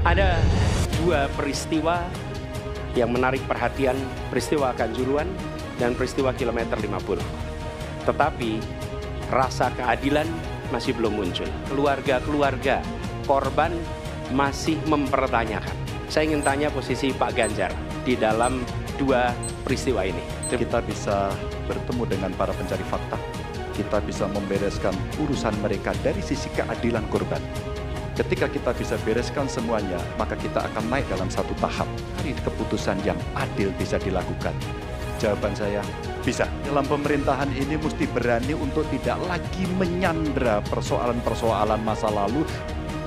Ada dua peristiwa yang menarik perhatian, peristiwa Kanjuruhan dan peristiwa kilometer 50. Tetapi rasa keadilan masih belum muncul. Keluarga-keluarga korban masih mempertanyakan. Saya ingin tanya posisi Pak Ganjar di dalam dua peristiwa ini. Kita bisa bertemu dengan para pencari fakta. Kita bisa membereskan urusan mereka dari sisi keadilan korban. Ketika kita bisa bereskan semuanya, maka kita akan naik dalam satu tahap. Hari keputusan yang adil bisa dilakukan. Jawaban saya, bisa. Dalam pemerintahan ini mesti berani untuk tidak lagi menyandra persoalan-persoalan masa lalu.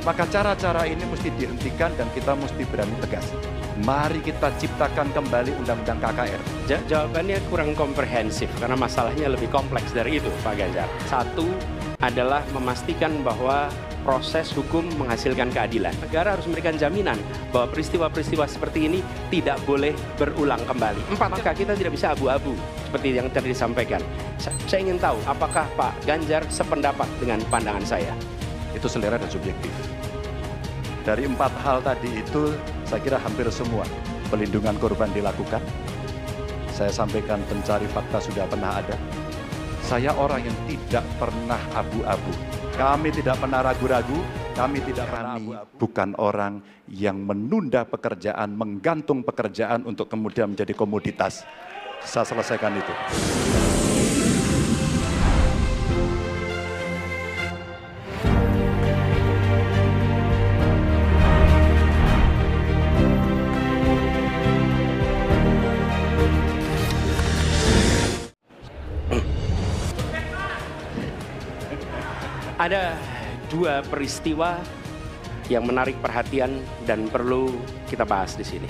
Maka cara-cara ini mesti dihentikan dan kita mesti berani tegas. Mari kita ciptakan kembali Undang-Undang KKR. Jawabannya kurang komprehensif karena masalahnya lebih kompleks dari itu, Pak Ganjar. Satu adalah memastikan bahwa proses hukum menghasilkan keadilan. Negara harus memberikan jaminan bahwa peristiwa-peristiwa seperti ini tidak boleh berulang kembali. Maka kita tidak bisa abu-abu seperti yang tadi disampaikan. Saya ingin tahu apakah Pak Ganjar sependapat dengan pandangan saya. Itu selera dan subjektif. Dari 4 hal tadi itu, saya kira hampir semua pelindungan korban dilakukan. Saya sampaikan pencari fakta sudah pernah ada. Saya orang yang tidak pernah abu-abu. Kami tidak pernah ragu-ragu, kami tidak pernah abu-abu. Bukan orang yang menunda pekerjaan, menggantung pekerjaan untuk kemudian menjadi komoditas. Saya selesaikan itu. Ada dua peristiwa yang menarik perhatian dan perlu kita bahas di sini.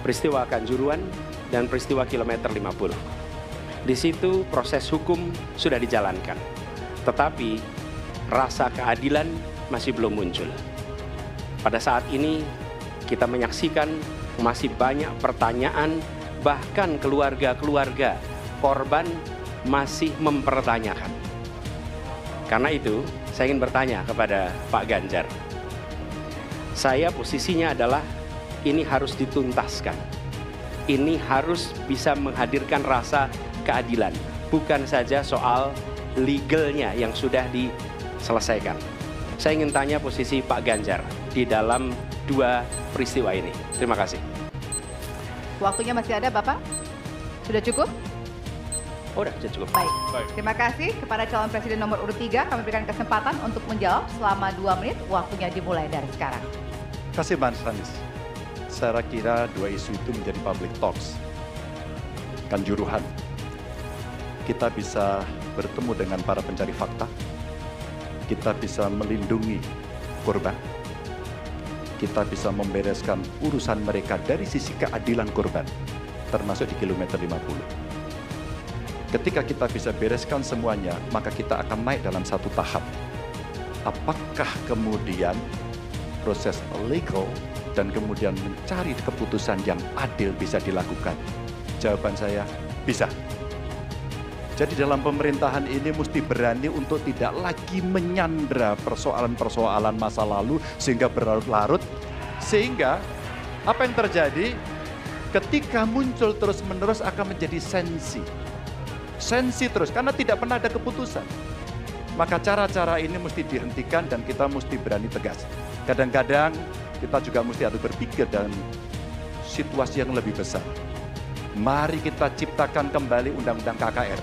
Peristiwa Kanjuruhan dan peristiwa kilometer 50. Di situ proses hukum sudah dijalankan. Tetapi rasa keadilan masih belum muncul. Pada saat ini kita menyaksikan masih banyak pertanyaan, bahkan keluarga-keluarga korban masih mempertanyakan. Karena itu, saya ingin bertanya kepada Pak Ganjar. Saya posisinya adalah ini harus dituntaskan. Ini harus bisa menghadirkan rasa keadilan. Bukan saja soal legalnya yang sudah diselesaikan. Saya ingin tanya posisi Pak Ganjar di dalam dua peristiwa ini. Terima kasih. Waktunya masih ada, Bapak? Sudah cukup? Oh, sudah cukup. Baik. Terima kasih kepada calon presiden nomor urut 3. Kami berikan kesempatan untuk menjawab selama 2 menit. Waktunya dimulai dari sekarang. Terima kasih, Mas Anies. Saya kira dua isu itu menjadi public talks. Kanjuruhan. Kita bisa bertemu dengan para pencari fakta. Kita bisa melindungi korban. Kita bisa membereskan urusan mereka dari sisi keadilan korban. Termasuk di kilometer 50. Ketika kita bisa bereskan semuanya, maka kita akan naik dalam satu tahap. Apakah kemudian proses legal dan kemudian mencari keputusan yang adil bisa dilakukan? Jawaban saya, bisa. Jadi dalam pemerintahan ini mesti berani untuk tidak lagi menyandra persoalan-persoalan masa lalu sehingga berlarut-larut. Sehingga apa yang terjadi ketika muncul terus-menerus akan menjadi sensi terus, karena tidak pernah ada keputusan. Maka cara-cara ini mesti dihentikan dan kita mesti berani tegas. Kadang-kadang kita juga mesti harus berpikir dalam situasi yang lebih besar. Mari kita ciptakan kembali Undang-Undang KKR.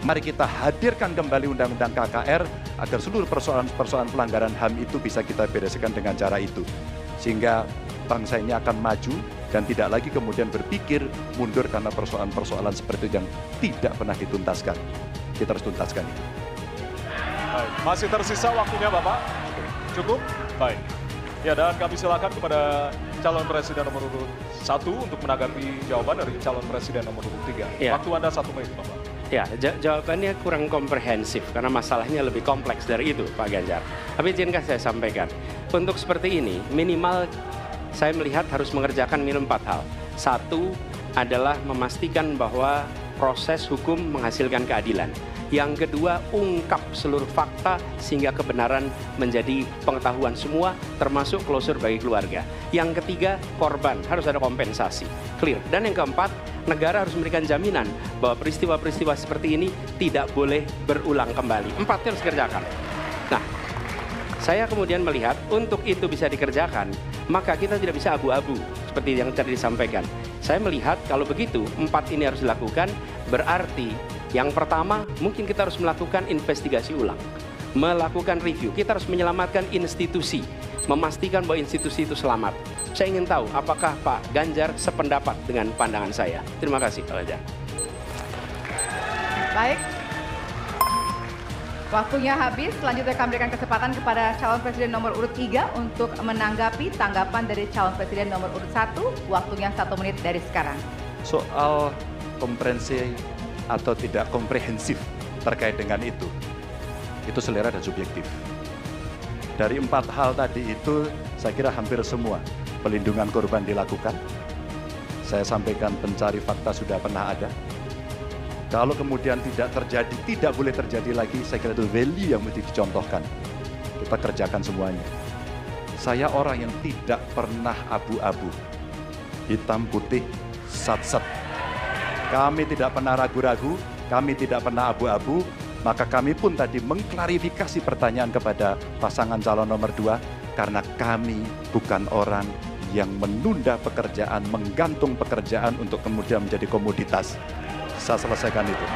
Mari kita hadirkan kembali Undang-Undang KKR agar seluruh persoalan-persoalan pelanggaran HAM itu bisa kita bereskan dengan cara itu. Sehingga bangsa ini akan maju dan tidak lagi kemudian berpikir mundur karena persoalan-persoalan seperti itu yang tidak pernah dituntaskan. Kita harus tuntaskan itu. Baik, masih tersisa waktunya Bapak? Cukup? Baik. Ya, dan kami silakan kepada calon presiden nomor urut 1 untuk menanggapi jawaban dari calon presiden nomor urut 3. Ya. Waktu Anda 1 menit, Bapak. Ya, jawabannya kurang komprehensif karena masalahnya lebih kompleks dari itu, Pak Ganjar. Tapi izinkan saya sampaikan, untuk seperti ini minimal saya melihat harus mengerjakan minimum 4 hal. Satu adalah memastikan bahwa proses hukum menghasilkan keadilan. Yang kedua, ungkap seluruh fakta sehingga kebenaran menjadi pengetahuan semua, termasuk closure bagi keluarga. Yang ketiga, korban harus ada kompensasi, clear. Dan yang keempat, negara harus memberikan jaminan bahwa peristiwa-peristiwa seperti ini tidak boleh berulang kembali. Empatnya harus dikerjakan. Nah, saya kemudian melihat untuk itu bisa dikerjakan, maka kita tidak bisa abu-abu seperti yang tadi disampaikan. Saya melihat kalau begitu, 4 ini harus dilakukan, berarti yang pertama mungkin kita harus melakukan investigasi ulang, melakukan review. Kita harus menyelamatkan institusi, memastikan bahwa institusi itu selamat. Saya ingin tahu apakah Pak Ganjar sependapat dengan pandangan saya. Terima kasih Pak Ganjar. Baik. Waktunya habis, selanjutnya kami berikan kesempatan kepada calon presiden nomor urut 3 untuk menanggapi tanggapan dari calon presiden nomor urut 1. Waktunya 1 menit dari sekarang. Soal komprehensi atau tidak komprehensif terkait dengan itu selera dan subjektif. Dari 4 hal tadi itu, saya kira hampir semua pelindungan korban dilakukan. Saya sampaikan pencari fakta sudah pernah ada. Kalau kemudian tidak terjadi, tidak boleh terjadi lagi, saya kira itu value yang mesti dicontohkan. Kita kerjakan semuanya. Saya orang yang tidak pernah abu-abu, hitam putih, sat-set. Kami tidak pernah ragu-ragu, kami tidak pernah abu-abu, maka kami pun tadi mengklarifikasi pertanyaan kepada pasangan calon nomor 2, karena kami bukan orang yang menunda pekerjaan, menggantung pekerjaan untuk kemudian menjadi komoditas. Saya selesaikan itu.